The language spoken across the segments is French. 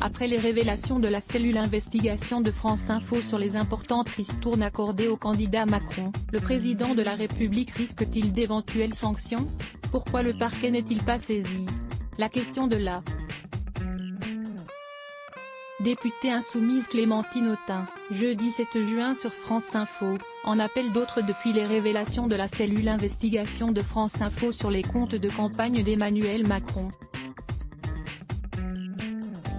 Après les révélations de la cellule investigation de France Info sur les importantes ristournes accordées au candidat Macron, le président de la République risque-t-il d'éventuelles sanctions? Pourquoi le parquet n'est-il pas saisi? La question de la députée insoumise Clémentine Autain, jeudi 7 juin sur France Info, en appelle d'autres depuis les révélations de la cellule investigation de France Info sur les comptes de campagne d'Emmanuel Macron.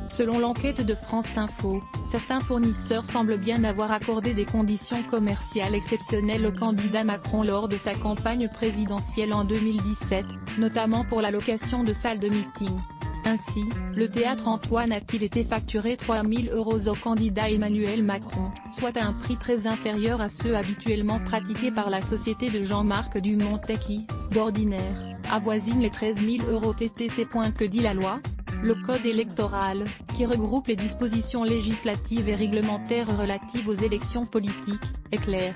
Selon l'enquête de France Info, certains fournisseurs semblent bien avoir accordé des conditions commerciales exceptionnelles au candidat Macron lors de sa campagne présidentielle en 2017, notamment pour la location de salles de meeting. Ainsi, le théâtre Antoine a-t-il été facturé 3 000 € au candidat Emmanuel Macron, soit à un prix très inférieur à ceux habituellement pratiqués par la société de Jean-Marc Dumontet qui, d'ordinaire, avoisine les 13 000 € TTC. Que dit la loi ? Le code électoral, qui regroupe les dispositions législatives et réglementaires relatives aux élections politiques, est clair.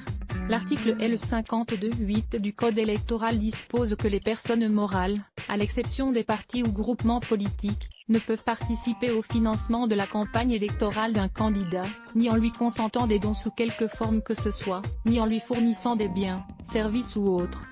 L'article L52-8 du code électoral dispose que les personnes morales, à l'exception des partis ou groupements politiques, ne peuvent participer au financement de la campagne électorale d'un candidat, ni en lui consentant des dons sous quelque forme que ce soit, ni en lui fournissant des biens, services ou autres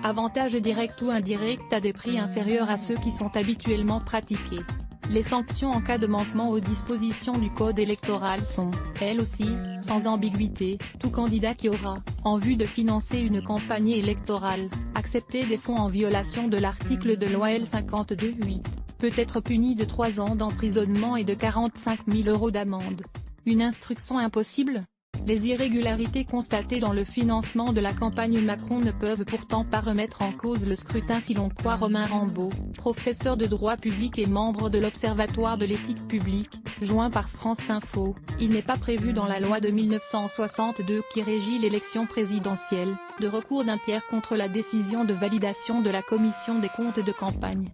avantages directs ou indirects à des prix inférieurs à ceux qui sont habituellement pratiqués. Les sanctions en cas de manquement aux dispositions du code électoral sont, elles aussi, sans ambiguïté. Tout candidat qui aura, en vue de financer une campagne électorale, accepté des fonds en violation de l'article de loi L52-8, peut être puni de 3 ans d'emprisonnement et de 45 000 € d'amende. Une instruction impossible ? Les irrégularités constatées dans le financement de la campagne Macron ne peuvent pourtant pas remettre en cause le scrutin si l'on croit Romain Rambaud, professeur de droit public et membre de l'Observatoire de l'éthique publique, joint par France Info. Il n'est pas prévu dans la loi de 1962 qui régit l'élection présidentielle, de recours d'un tiers contre la décision de validation de la commission des comptes de campagne.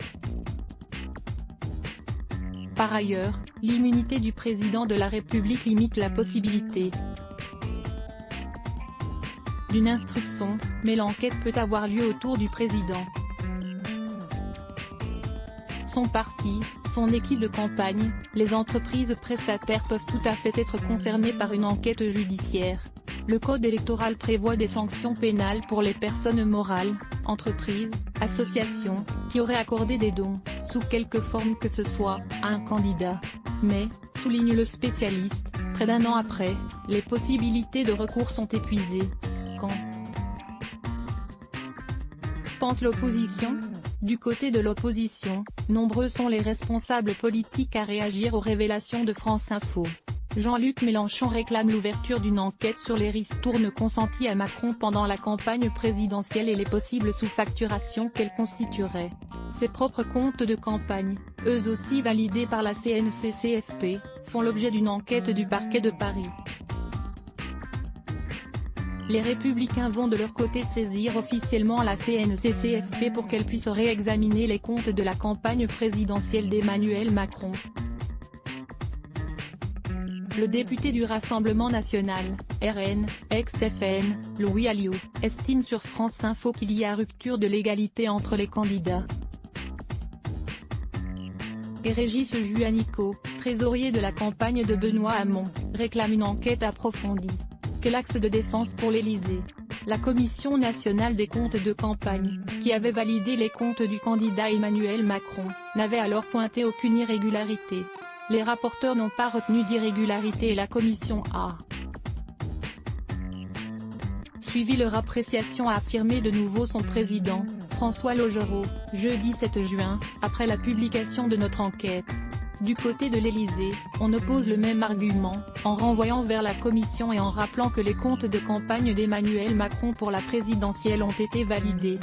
Par ailleurs, l'immunité du président de la République limite la possibilité d'une instruction, mais l'enquête peut avoir lieu autour du président. Son parti, son équipe de campagne, les entreprises prestataires peuvent tout à fait être concernées par une enquête judiciaire. Le code électoral prévoit des sanctions pénales pour les personnes morales, entreprises, associations, qui auraient accordé des dons, sous quelque forme que ce soit, à un candidat. Mais, souligne le spécialiste, près d'un an après, les possibilités de recours sont épuisées. Qu'en pense l'opposition ? Du côté de l'opposition, nombreux sont les responsables politiques à réagir aux révélations de France Info. Jean-Luc Mélenchon réclame l'ouverture d'une enquête sur les ristournes consenties à Macron pendant la campagne présidentielle et les possibles sous-facturations qu'elles constitueraient. Ses propres comptes de campagne, eux aussi validés par la CNCCFP, font l'objet d'une enquête du parquet de Paris. Les Républicains vont de leur côté saisir officiellement la CNCCFP pour qu'elle puisse réexaminer les comptes de la campagne présidentielle d'Emmanuel Macron. Le député du Rassemblement national, RN, ex-FN, Louis Alliot, estime sur France Info qu'il y a rupture de l'égalité entre les candidats. Et Régis Juanico, trésorier de la campagne de Benoît Hamon, réclame une enquête approfondie. Quel axe de défense pour l'Élysée? La Commission nationale des comptes de campagne, qui avait validé les comptes du candidat Emmanuel Macron, n'avait alors pointé aucune irrégularité. Les rapporteurs n'ont pas retenu d'irrégularité et la commission a suivi leur appréciation, a affirmé de nouveau son président, François Logereau, jeudi 7 juin, après la publication de notre enquête. Du côté de l'Élysée, on oppose le même argument, en renvoyant vers la commission et en rappelant que les comptes de campagne d'Emmanuel Macron pour la présidentielle ont été validés.